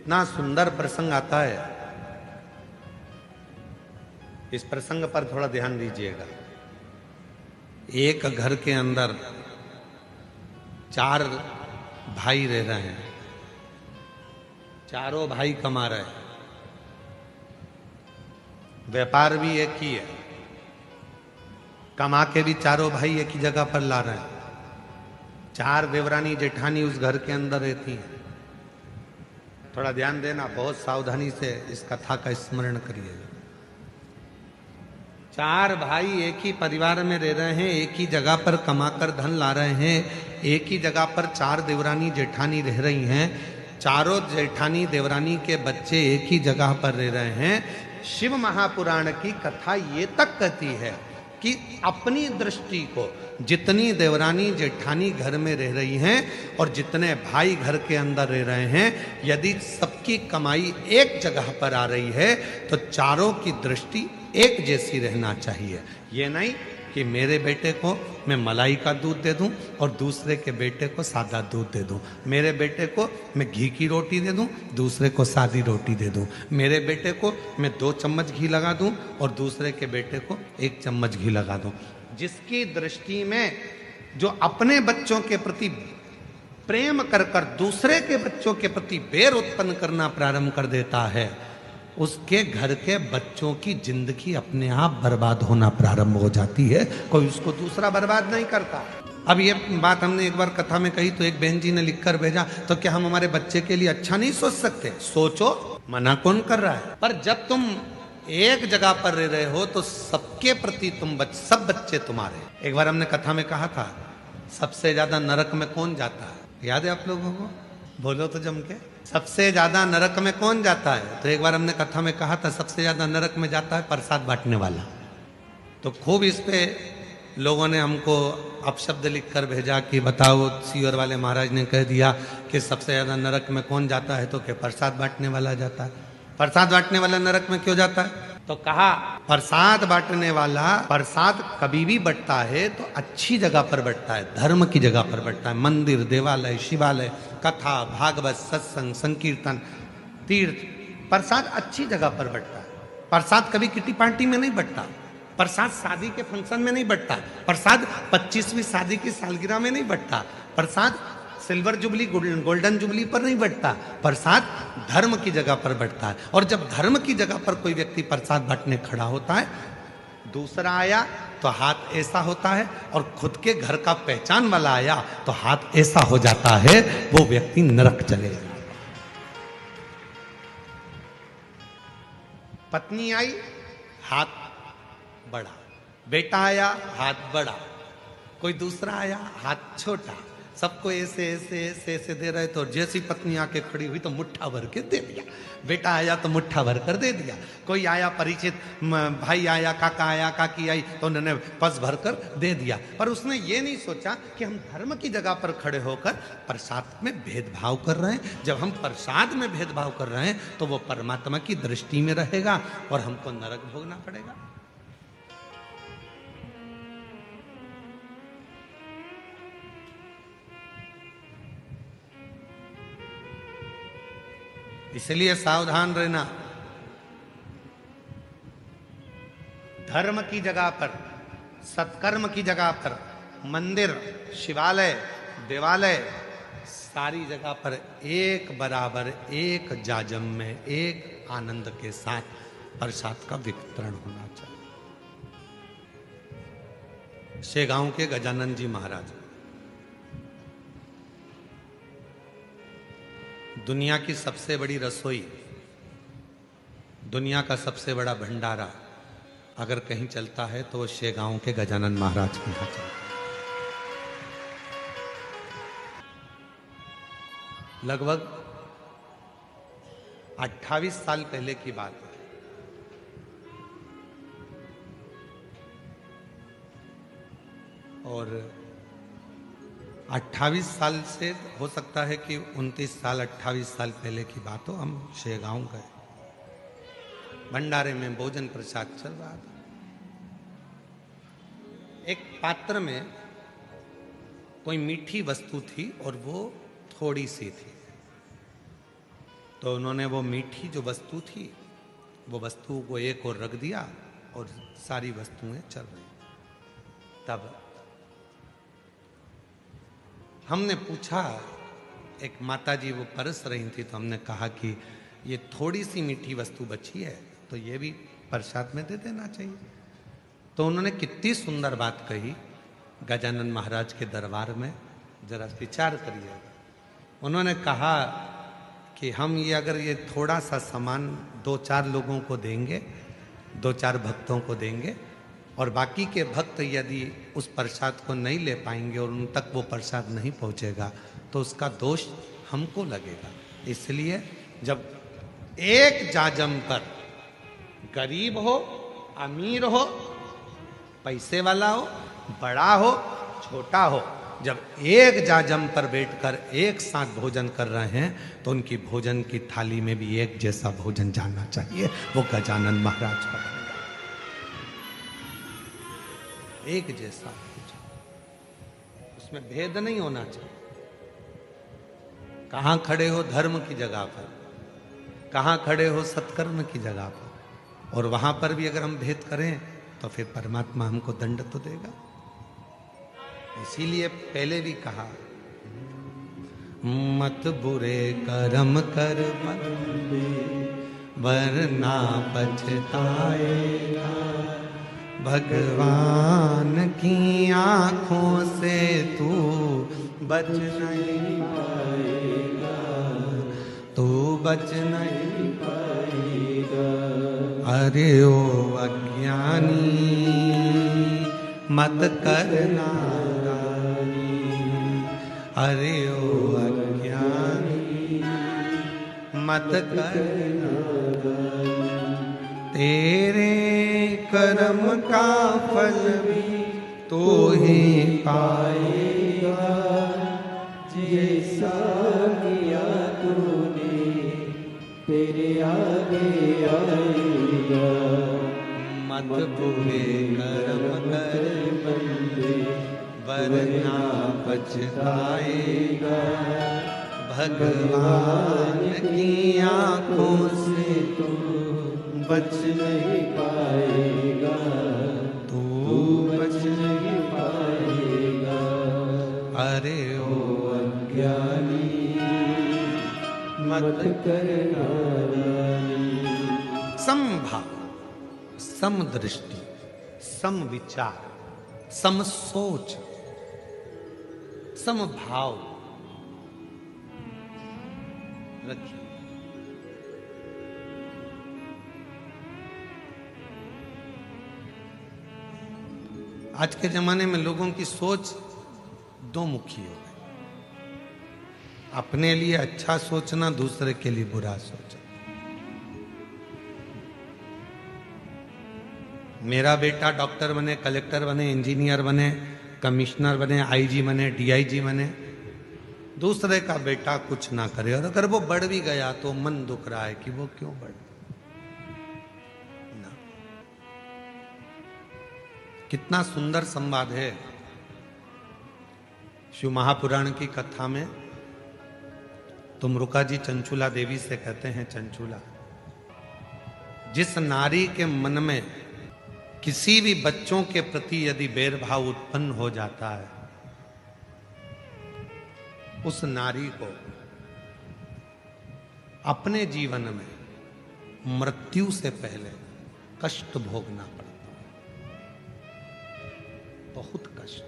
इतना सुंदर प्रसंग आता है, इस प्रसंग पर थोड़ा ध्यान दीजिएगा। एक घर के अंदर 4 भाई रह रहे हैं, चारों भाई कमा रहे हैं, व्यापार भी एक ही है, कमा के भी चारों भाई एक ही जगह पर ला रहे हैं। 4 देवरानी जेठानी उस घर के अंदर रहती हैं। थोड़ा ध्यान देना, बहुत सावधानी से इस कथा का स्मरण करिएगा। 4 भाई एक ही परिवार में रह रहे हैं, एक ही जगह पर कमाकर धन ला रहे हैं, एक ही जगह पर 4 देवरानी जेठानी रह रही हैं। चारों जेठानी देवरानी के बच्चे एक ही जगह पर रह रहे हैं। शिव महापुराण की कथा ये तक कहती है कि अपनी दृष्टि को जितनी देवरानी जेठानी घर में रह रही हैं और जितने भाई घर के अंदर रह रहे हैं, यदि सबकी कमाई एक जगह पर आ रही है तो चारों की दृष्टि एक जैसी रहना चाहिए। ये नहीं कि मेरे बेटे को मैं मलाई का दूध दे दूं और दूसरे के बेटे को सादा दूध दे दूं, मेरे बेटे को मैं घी की रोटी दे दूं, दूसरे को सादी रोटी दे दूं, मेरे बेटे को मैं 2 चम्मच घी लगा दूं और दूसरे के बेटे को 1 चम्मच घी लगा दूं। जिसकी दृष्टि में जो अपने बच्चों के प्रति प्रेम कर कर दूसरे के बच्चों के प्रति बैर उत्पन्न करना प्रारंभ कर देता है, उसके घर के बच्चों की जिंदगी अपने आप बर्बाद होना प्रारंभ हो जाती है। कोई उसको दूसरा बर्बाद नहीं करता। अब ये बात हमने एक बार कथा में कही तो एक बहन जी ने लिखकर भेजा, तो क्या हम हमारे बच्चे के लिए अच्छा नहीं सोच सकते? सोचो, मना कौन कर रहा है? पर जब तुम एक जगह पर रह रहे हो तो सबके प्रति सब बच्चे तुम्हारे। एक बार हमने कथा में कहा था, सबसे ज्यादा नरक में कौन जाता है? याद है आप लोगों को? बोलो तो जम के। सबसे ज्यादा नरक में कौन जाता है? तो एक बार हमने कथा में कहा था, सबसे ज्यादा नरक में जाता है प्रसाद बांटने वाला। तो खूब इस पे लोगों ने हमको अपशब्द लिख कर भेजा कि बताओ, सीवर वाले महाराज ने कह दिया कि सबसे ज्यादा नरक में कौन जाता है, तो क्या प्रसाद बांटने वाला जाता है। प्रसाद बांटने वाला नरक में क्यों जाता है? तो कहा प्रसाद बांटने वाला प्रसाद कभी भी बंटता है तो अच्छी जगह पर बंटता है, धर्म की जगह पर बंटता है। मंदिर, देवालय, शिवालय, कथा, भागवत, सत्संग, संकीर्तन, तीर्थ, प्रसाद अच्छी जगह पर बंटता है। प्रसाद कभी किटी पार्टी में नहीं बंटता, प्रसाद शादी के फंक्शन में नहीं बंटता, प्रसाद 25वीं शादी की सालगिरह में नहीं बंटता, प्रसाद सिल्वर जुबली गोल्डन जुबली पर नहीं बंटता, प्रसाद धर्म की जगह पर बंटता है। और जब धर्म की जगह पर कोई व्यक्ति प्रसाद बांटने खड़ा होता है, दूसरा आया तो हाथ ऐसा होता है, और खुद के घर का पहचान वाला आया तो हाथ ऐसा हो जाता है, वो व्यक्ति नरक चलेगा। पत्नी आई, हाथ बड़ा, बेटा आया, हाथ बड़ा, कोई दूसरा आया, हाथ छोटा, सबको ऐसे ऐसे ऐसे ऐसे दे रहे। तो जैसी पत्नी आके खड़ी हुई तो मुट्ठा भर के दे दिया, बेटा आया तो मुट्ठा भर कर दे दिया, कोई आया परिचित भाई आया, काका आया, काकी आई तो उन्होंने पस भर कर दे दिया। पर उसने ये नहीं सोचा कि हम धर्म की जगह पर खड़े होकर प्रसाद में भेदभाव कर रहे हैं। जब हम प्रसाद में भेदभाव कर रहे हैं तो वो परमात्मा की दृष्टि में रहेगा और हमको नरक भोगना पड़ेगा। इसलिए सावधान रहना। धर्म की जगह पर, सत्कर्म की जगह पर, मंदिर, शिवालय, देवालय, सारी जगह पर एक बराबर, एक जाजम में, एक आनंद के साथ प्रसाद का वितरण होना चाहिए। शेगांव के गजानन जी महाराज, दुनिया की सबसे बड़ी रसोई, दुनिया का सबसे बड़ा भंडारा अगर कहीं चलता है तो वो शेगांव के गजानन महाराज के यहाँ चलता है। लगभग 28 साल पहले की बात है। और 28 साल से हो सकता है कि 29 साल 28 साल पहले की बात हो, हम शेगांव गए, भंडारे में भोजन प्रसाद चल रहा था। एक पात्र में कोई मीठी वस्तु थी और वो थोड़ी सी थी। तो उन्होंने वो मीठी जो वस्तु थी, वो वस्तु को एक और रख दिया और सारी वस्तुएं चल रही। तब हमने पूछा, एक माता जी वो परस रही थी, तो हमने कहा कि ये थोड़ी सी मीठी वस्तु बची है तो ये भी प्रसाद में दे देना चाहिए। तो उन्होंने कितनी सुंदर बात कही गजानन महाराज के दरबार में, जरा विचार करिएगा। उन्होंने कहा कि हम ये अगर ये थोड़ा सा सामान 2-4 लोगों को देंगे, 2-4 भक्तों को देंगे, और बाकी के भक्त यदि उस प्रसाद को नहीं ले पाएंगे और उन तक वो प्रसाद नहीं पहुंचेगा तो उसका दोष हमको लगेगा। इसलिए जब एक जाजम पर गरीब हो, अमीर हो, पैसे वाला हो, बड़ा हो, छोटा हो, जब एक जाजम पर बैठकर एक साथ भोजन कर रहे हैं तो उनकी भोजन की थाली में भी एक जैसा भोजन जाना चाहिए। वो गजानन महाराज का एक जैसा भोजन, उसमें भेद नहीं होना चाहिए। कहां खड़े हो धर्म की जगह पर, कहां खड़े हो सत्कर्म की जगह पर, और वहां पर भी अगर हम भेद करें तो फिर परमात्मा हमको दंड तो देगा। इसीलिए पहले भी कहा, मत बुरे कर्म कर बंदे वरना पछताएगा, भगवान की आंखों से तू बच नहीं पाएगा, तू बच नहीं पाएगा। अरे ओ अज्ञानी मत करना, अरे ओ अज्ञानी मत करना, तेरे कर्म का फल भी तो ही पाएगा, जैसा किया तूने तेरे आगे आएगा। मत बुरे कर्म कर बंदे वरना पछताएगा, भगवान की आंखों से तू बच नहीं पाएगा, तू बच नहीं पाएगा। अरे ओ अज्ञानी मत करना। समभाव, समदृष्टि, समविचार, समसोच, समभाव रखिए। आज के जमाने में लोगों की सोच दो मुखी हो गई, अपने लिए अच्छा सोचना, दूसरे के लिए बुरा सोचना। मेरा बेटा डॉक्टर बने, कलेक्टर बने, इंजीनियर बने, कमिश्नर बने, आईजी बने, डीआईजी बने, दूसरे का बेटा कुछ ना करे, और अगर वो बढ़ भी गया तो मन दुख रहा है कि वो क्यों बढ़ ना। कितना सुंदर संवाद है शिव महापुराण की कथा में। तुमरुका जी चंचूला देवी से कहते हैं, चंचूला, जिस नारी के मन में किसी भी बच्चों के प्रति यदि बैरभाव उत्पन्न हो जाता है, उस नारी को अपने जीवन में मृत्यु से पहले कष्ट भोगना पड़ता है, बहुत कष्ट।